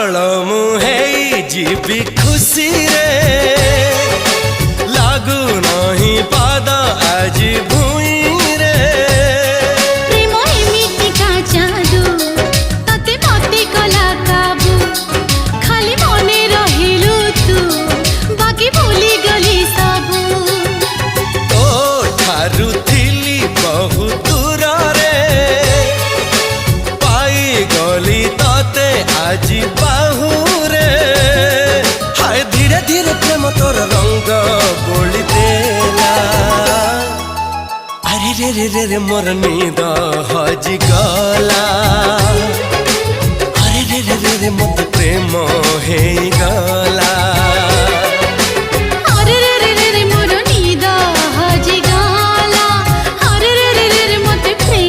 पागल मुहे जीवी खुशी रे लागू नहीं पाद आज भूई रे प्रेम एमिति का जादू तते मते कला काबू खाली मने रहिलु तू बाकी भूली गली सबू तो ठारू थिली बहु दूर रे पाई गली तते आज बाहू रे हाय धीरे धीरे प्रेम तोर रंग बोली देला अरे रे रे रे रे मोर नींद हजी गला अरे रे रे रे रे मत प्रेम हे गला।